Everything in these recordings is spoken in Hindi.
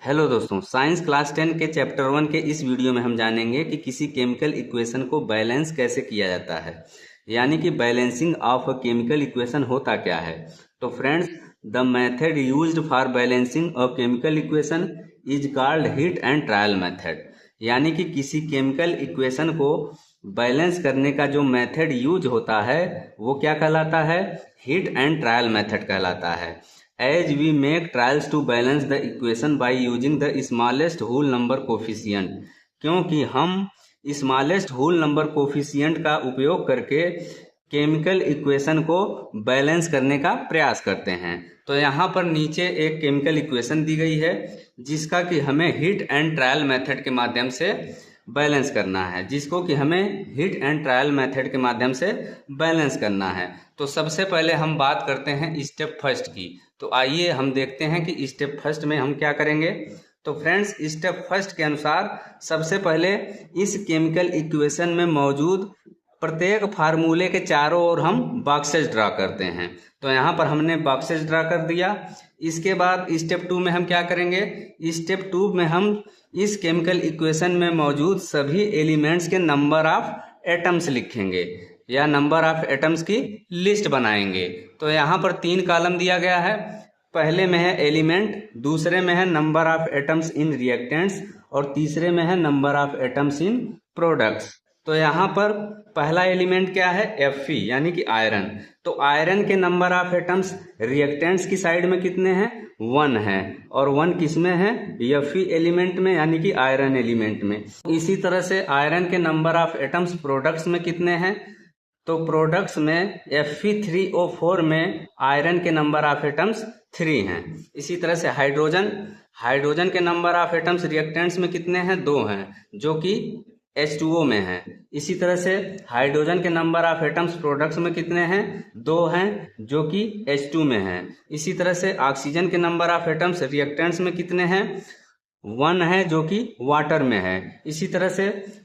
हेलो दोस्तों, साइंस क्लास 10 के चैप्टर 1 के इस वीडियो में हम जानेंगे कि किसी केमिकल इक्वेशन को बैलेंस कैसे किया जाता है। यानी कि balancing of a chemical equation होता क्या है। तो friends, the method used for balancing a chemical equation is called hit and trial method. यानी कि किसी केमिकल इक्वेशन को बैलेंस करने का जो मेथड यूज होता है वो क्या कहलाता है? हिट एंड ट्रायल मेथड कहलाता है। As we make trials to balance the equation by using the smallest whole number coefficient, क्योंकि हम स्मॉलेस्ट होल नंबर कोफिशिएंट का उपयोग करके केमिकल इक्वेशन को बैलेंस करने का प्रयास करते हैं। तो यहाँ पर नीचे एक केमिकल इक्वेशन दी गई है जिसका कि हमें हिट एंड ट्रायल मेथड के माध्यम से बैलेंस करना है, जिसको कि हमें हिट एंड ट्रायल मेथड के माध्यम से बैलेंस करना है। तो सबसे पहले हम बात करते हैं स्टेप फर्स्ट की। तो आइए हम देखते हैं कि स्टेप फर्स्ट में हम क्या करेंगे। तो फ्रेंड्स, स्टेप फर्स्ट के अनुसार सबसे पहले इस केमिकल इक्वेशन में मौजूद प्रत्येक फार्मूले के चारों ओर हम बॉक्सेस ड्रा करते हैं। तो यहाँ पर हमने बॉक्सेस ड्रा कर दिया। इसके बाद स्टेप 2 में हम क्या करेंगे? स्टेप 2 में हम इस केमिकल इक्वेशन में मौजूद सभी एलिमेंट्स के नंबर ऑफ एटम्स लिखेंगे या नंबर ऑफ एटम्स की लिस्ट बनाएंगे। तो यहाँ पर 3 कॉलम दिया गया है। पहले में है एलिमेंट, दूसरे में है number of atoms in reactants और तीसरे में है number of atoms in products. तो यहाँ पर पहला एलिमेंट क्या है? Fe यानी कि आयरन। तो आयरन के नंबर ऑफ एटम्स रिएक्टेंट्स की साइड में कितने हैं? 1 है। और 1 किस में है? Fe एलिमेंट में यानी कि आयरन एलिमेंट में। इसी तरह से आयरन के नंबर ऑफ एटम्स प्रोडक्ट्स में कितने हैं? तो प्रोडक्ट्स में Fe3O4 में आयरन के नंबर ऑफ एटम्स 3 हैं। इसी तरह से हाइड्रोजन के नंबर ऑफ एटम्स रिएक्टेंट्स में कितने हैं? 2 हैं, जो कि H2O में है। इसी तरह से हाइड्रोजन के नंबर ऑफ एटम्स प्रोडक्ट्स में कितने हैं? 2 हैं, जो कि H2 में है। इसी तरह से ऑक्सीजन के नंबर ऑफ एटम्स रिएक्टेंट्स में कितने हैं? 1 है, जो कि वाटर में है। इसी तरह से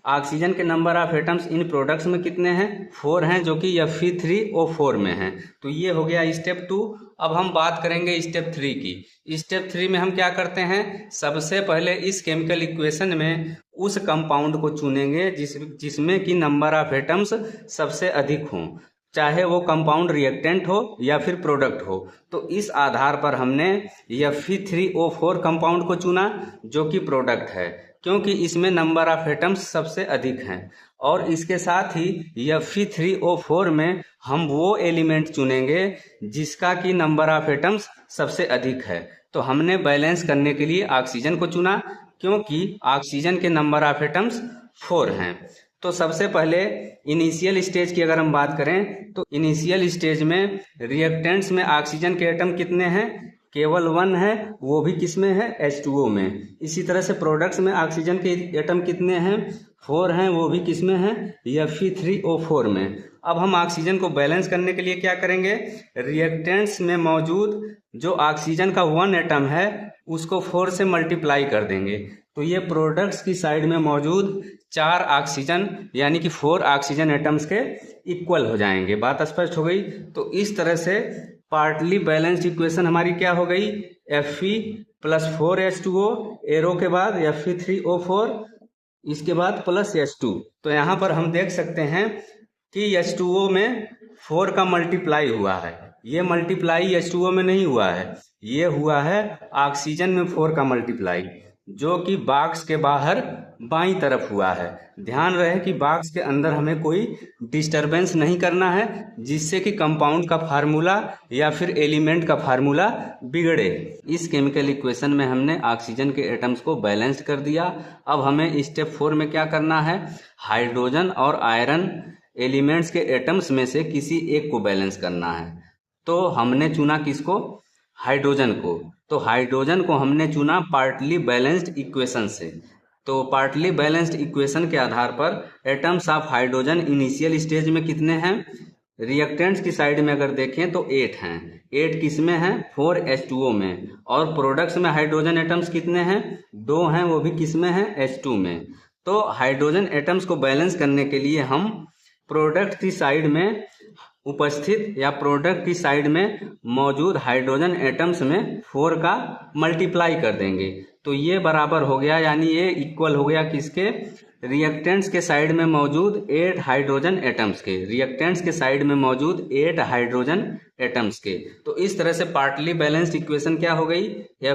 ऑक्सीजन के number of atoms in products में कितने हैं? 4 हैं, जो कि Fe3O4 में है। तो ये हो गया स्टेप 2। अब हम बात करेंगे स्टेप 3 की। स्टेप 3 में हम क्या करते हैं? सबसे पहले इस केमिकल इक्वेशन में उस कंपाउंड को चुनेंगे जिसमें कि नंबर ऑफ एटम्स सबसे अधिक हों, चाहे वो कंपाउंड रिएक्टेंट हो या फिर प्रोडक्ट हो। तो इस आधार पर हमने Fe3O4 कंपाउंड को चुना, जो कि प्रोडक्ट है, क्योंकि इसमें नंबर ऑफ एटम्स सबसे अधिक हैं। और इसके साथ ही Fe3O4 में हम वो एलिमेंट चुनेंगे जिसका कि नंबर ऑफ एटम्स सबसे अधिक है। तो हमने बैलेंस करने के लिए ऑक्सीजन को चुना, क्योंकि ऑक्सीजन के नंबर ऑफ एटम्स 4 हैं। तो सबसे पहले इनिशियल स्टेज की अगर हम बात करें तो इनिशियल स्टेज में रिएक्टेंट्स में ऑक्सीजन के एटम कितने हैं? केवल 1 है, वो भी किस में है? H2O में। इसी तरह से प्रोडक्ट्स में ऑक्सीजन के एटम कितने हैं? 4 हैं, वो भी किस में है? Fe3O4 में। अब हम ऑक्सीजन को बैलेंस करने के लिए क्या करेंगे? रिएक्टेंट्स में मौजूद जो ऑक्सीजन का 1 एटम है उसको 4 से मल्टीप्लाई कर देंगे। तो ये प्रोडक्ट्स की साइड में मौजूद 4 ऑक्सीजन यानी कि 4 ऑक्सीजन एटम्स के इक्वल हो जाएंगे। बात स्पष्ट हो गई। तो इस तरह से पार्टली बैलेंस्ड इक्वेशन हमारी क्या हो गई? Fe प्लस 4H2O, एरो के बाद Fe3O4, इसके बाद प्लस H2। तो यहाँ पर हम देख सकते हैं कि H2O में 4 का मल्टीप्लाई हुआ है। ये मल्टीप्लाई H2O में नहीं हुआ है, ये हुआ है ऑक्सीजन में 4 का मल्टीप्लाई, जो कि बॉक्स के बाहर बाईं तरफ हुआ है। ध्यान रहे कि बॉक्स के अंदर हमें कोई डिस्टरबेंस नहीं करना है, जिससे कि कंपाउंड का फार्मूला या फिर एलिमेंट का फार्मूला बिगड़े। इस केमिकल इक्वेशन में हमने ऑक्सीजन के एटम्स को बैलेंस्ड कर दिया। अब हमें स्टेप 4 में क्या करना है? हाइड्रोजन और आयरन एलिमेंट्स के एटम्स में से किसी एक को बैलेंस करना है। तो हमने चुना किसको? हाइड्रोजन को। तो हाइड्रोजन को हमने चुना पार्टली बैलेंस्ड इक्वेशन से। तो पार्टली बैलेंस्ड इक्वेशन के आधार पर atoms of hydrogen initial stage में कितने हैं? रिएक्टेंट्स की साइड में अगर देखें तो 8 हैं। 8 किस में है? 4H2O में। और प्रोडक्ट्स में हाइड्रोजन एटम्स कितने हैं? 2 हैं, वो भी किस में है? H2 में। तो हाइड्रोजन एटम्स को बैलेंस करने के लिए हम प्रोडक्ट की साइड में उपस्थित या प्रोडक्ट की साइड में मौजूद हाइड्रोजन एटम्स में 4 का मल्टीप्लाई कर देंगे। तो ये बराबर हो गया, यानी ये इक्वल हो गया किसके, रिएक्टेंट्स के साइड में मौजूद 8 हाइड्रोजन एटम्स के, रिएक्टेंट्स के साइड में मौजूद 8 हाइड्रोजन एटम्स के। तो इस तरह से पार्टली बैलेंस्ड इक्वेशन क्या हो गई,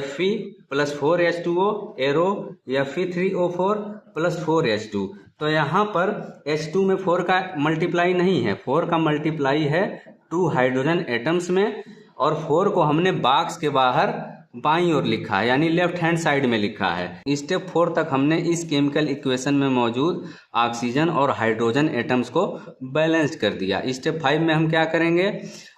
Fe + 4H2O arrow Fe3O4 + 4H2। तो यहाँ पर H2 में 4 का मल्टीप्लाई नहीं है, 4 का मल्टीप्लाई है 2 हाइड्रोजन एटम्स में, और 4 को हमने बॉक्स के बाहर बाईं ओर लिखा है, यानी लेफ्ट हैंड साइड में लिखा है। स्टेप 4 तक हमने इस केमिकल इक्वेशन में मौजूद ऑक्सीजन और हाइड्रोजन एटम्स को बैलेंस कर दिया। स्टेप 5 में हम क्या करेंगे,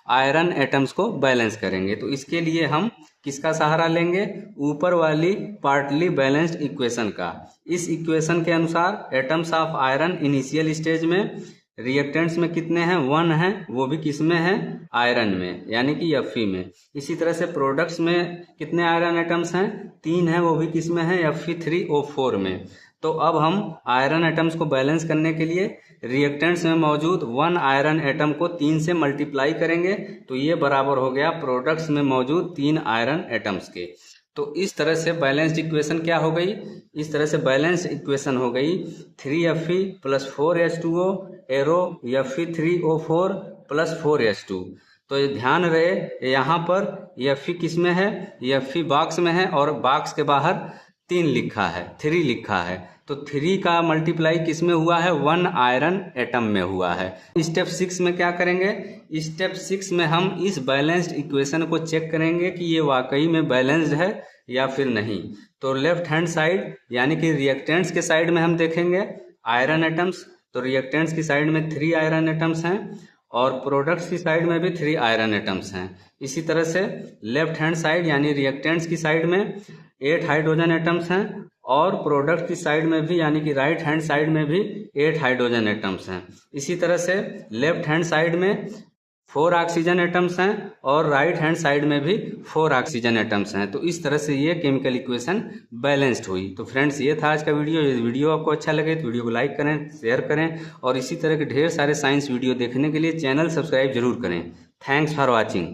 आयरन एटम्स को बैलेंस करेंगे। तो इसके लिए हम किसका सहारा लेंगे, ऊपर वाली पार्टली बैलेंस्ड इक्वेशन का। इस इक्वेशन के अनुसार atoms of iron initial stage में रिएक्टेंट्स में कितने हैं, 1 हैं, वो भी किस में है, आयरन में, यानी कि Fe में। इसी तरह से प्रोडक्ट्स में कितने आयरन एटम्स हैं, 3 हैं, वो भी किस में है, Fe3O4 में। तो अब हम आयरन एटम्स को बैलेंस करने के लिए रिएक्टेंट्स में मौजूद 1 आयरन एटम को 3 से मल्टीप्लाई करेंगे, तो ये बराबर हो गया प्रोडक्ट्स में मौजूद 3 आयरन एटम्स के। तो इस तरह से बैलेंस्ड इक्वेशन क्या हो गई, इस तरह से बैलेंस्ड इक्वेशन हो गई 3Fe + 4H2O arrow Fe3O4 + 4H2। तो ये ध्यान रहे, यहाँ पर Fe किस में है, Fe बॉक्स में है, और बॉक्स के बाहर 3 लिखा है, 3 लिखा है। तो 3 का मल्टीप्लाई किस में हुआ है, 1 आयरन एटम में हुआ है। स्टेप 6 में क्या करेंगे, स्टेप 6 में हम इस बैलेंस्ड इक्वेशन को चेक करेंगे कि ये वाकई में बैलेंस्ड है या फिर नहीं। तो लेफ्ट हैंड साइड यानी कि रिएक्टेंट्स के साइड में हम देखेंगे आयरन एटम्स, तो रिएक्टेंट्स की साइड में 3 आयरन एटम्स हैं, और प्रोडक्ट्स की साइड में भी 3 आयरन एटम्स हैं। इसी तरह से लेफ्ट हैंड साइड यानी रिएक्टेंट्स की साइड में 8 हाइड्रोजन एटम्स हैं, और प्रोडक्ट की साइड में भी यानी कि राइट हैंड साइड में भी 8 हाइड्रोजन एटम्स हैं। इसी तरह से लेफ्ट हैंड साइड में 4 ऑक्सीजन एटम्स हैं, और राइट हैंड साइड में भी 4 ऑक्सीजन एटम्स हैं। तो इस तरह से ये केमिकल इक्वेशन बैलेंस्ड हुई। तो फ्रेंड्स, ये था आज का वीडियो। ये वीडियो आपको अच्छा लगे तो वीडियो को लाइक करें, शेयर करें, और इसी तरह के ढेर सारे साइंस वीडियो देखने के लिए चैनल सब्सक्राइब जरूर करें। Thanks for watching.